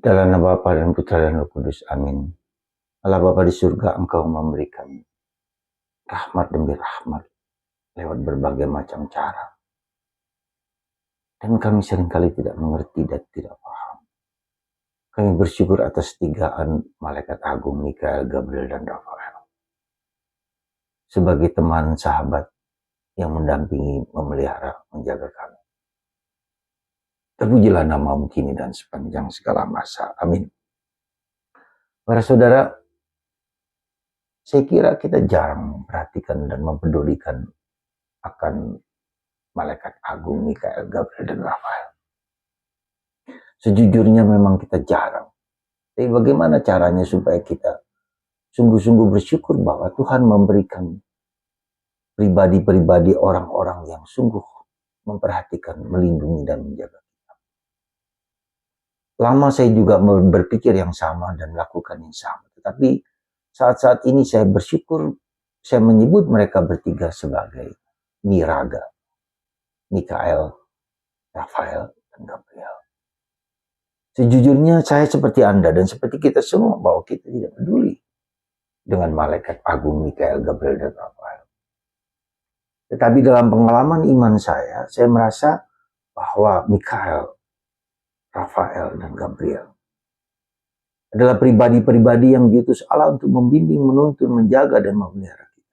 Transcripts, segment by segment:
Dalam nama Bapa dan Putra dan Roh Kudus. Amin. Allah Bapa di surga, Engkau memberikan rahmat demi rahmat lewat berbagai macam cara. Dan kami seringkali tidak mengerti dan tidak paham. Kami bersyukur atas tigaan malaikat agung Mikael, Gabriel, dan Rafael. Sebagai teman sahabat yang mendampingi, memelihara, menjaga kami. Terpujilah namamu kini dan sepanjang segala masa. Amin. Para saudara, saya kira kita jarang memperhatikan dan mempedulikan akan malaikat agung Mikael, Gabriel, dan Rafael. Sejujurnya memang kita jarang. Tapi bagaimana caranya supaya kita sungguh-sungguh bersyukur bahwa Tuhan memberikan pribadi-pribadi orang-orang yang sungguh memperhatikan, melindungi, dan menjaga kita. Lama saya juga berpikir yang sama dan melakukan yang sama. Tetapi saat-saat ini saya bersyukur, saya menyebut mereka bertiga sebagai Miraga, Mikael, Rafael, dan Gabriel. Sejujurnya saya seperti Anda dan seperti kita semua bahwa kita tidak peduli dengan malaikat agung Mikael, Gabriel, dan Rafael. Tetapi dalam pengalaman iman saya merasa bahwa Mikael, Rafael, dan Gabriel adalah pribadi-pribadi yang diutus Allah untuk membimbing, menuntun, menjaga, dan memelihara kita.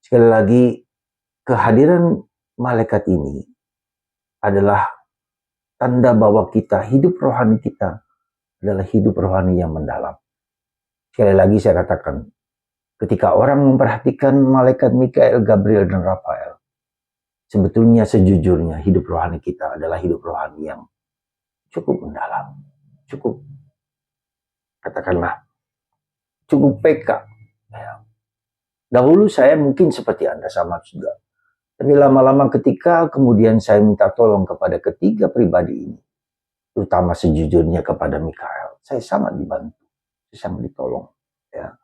Sekali lagi, kehadiran malaikat ini adalah tanda bahwa hidup rohani kita adalah hidup rohani yang mendalam. Sekali lagi saya katakan, ketika orang memperhatikan malaikat Mikael, Gabriel, dan Rafael, sebetulnya sejujurnya hidup rohani kita adalah hidup rohani yang cukup mendalam, cukup, katakanlah, cukup peka. Dahulu saya mungkin seperti Anda sama juga. Tapi lama-lama ketika kemudian saya minta tolong kepada ketiga pribadi ini, terutama sejujurnya kepada Mikael, saya sangat dibantu, saya sangat ditolong. Ya.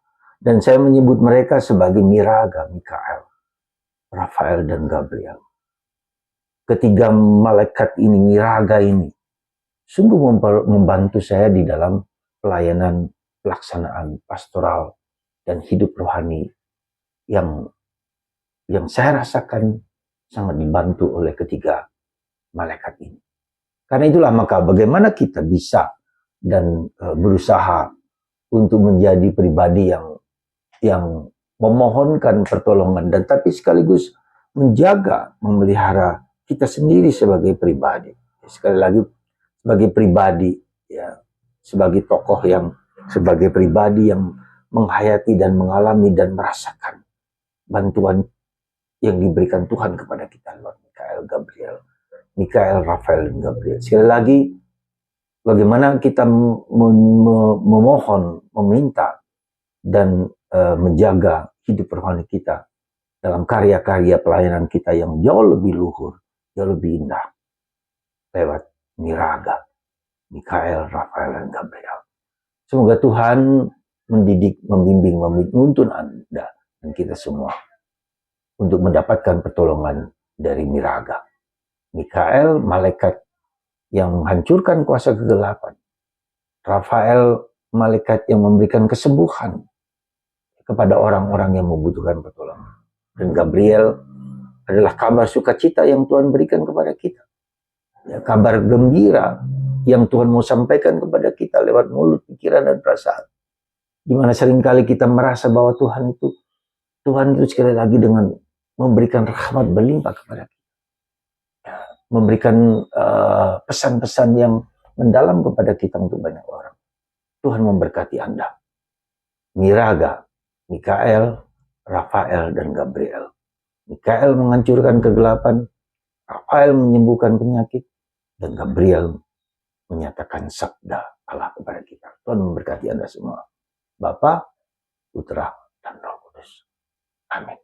Dan saya menyebut mereka sebagai Miraga, Mikael, Rafael, dan Gabriel. Ketiga malaikat ini, Miraga ini, sungguh membantu saya di dalam pelayanan, pelaksanaan pastoral, dan hidup rohani yang saya rasakan sangat dibantu oleh ketiga malaikat ini. Karena itulah maka bagaimana kita bisa dan berusaha untuk menjadi pribadi yang memohonkan pertolongan dan tapi sekaligus menjaga, memelihara kita sendiri sebagai pribadi. Sekali lagi sebagai pribadi, ya, sebagai tokoh sebagai pribadi yang menghayati dan mengalami dan merasakan bantuan yang diberikan Tuhan kepada kita lewat Mikael, Rafael, dan Gabriel. Sekali lagi, bagaimana kita memohon, meminta, dan menjaga hidup rohani kita dalam karya-karya pelayanan kita yang jauh lebih luhur, jauh lebih indah, lewat Miraga, Mikael, Rafael, dan Gabriel. Semoga Tuhan mendidik, membimbing, menuntun Anda dan kita semua untuk mendapatkan pertolongan dari Miraga. Mikael, malaikat yang menghancurkan kuasa kegelapan. Rafael, malaikat yang memberikan kesembuhan kepada orang-orang yang membutuhkan pertolongan. Dan Gabriel adalah kabar sukacita yang Tuhan berikan kepada kita. Ya, kabar gembira yang Tuhan mau sampaikan kepada kita lewat mulut, pikiran, dan perasaan. Di mana seringkali kita merasa bahwa Tuhan itu sekali lagi dengan memberikan rahmat berlimpah kepada kita. Memberikan pesan-pesan yang mendalam kepada kita untuk banyak orang. Tuhan memberkati Anda. Miraga, Mikael, Rafael, dan Gabriel. Mikael menghancurkan kegelapan, Rafael menyembuhkan penyakit, dan Gabriel menyatakan sabda Allah kepada kita. Tuhan memberkati Anda semua. Bapa, Putra, dan Roh Kudus. Amin.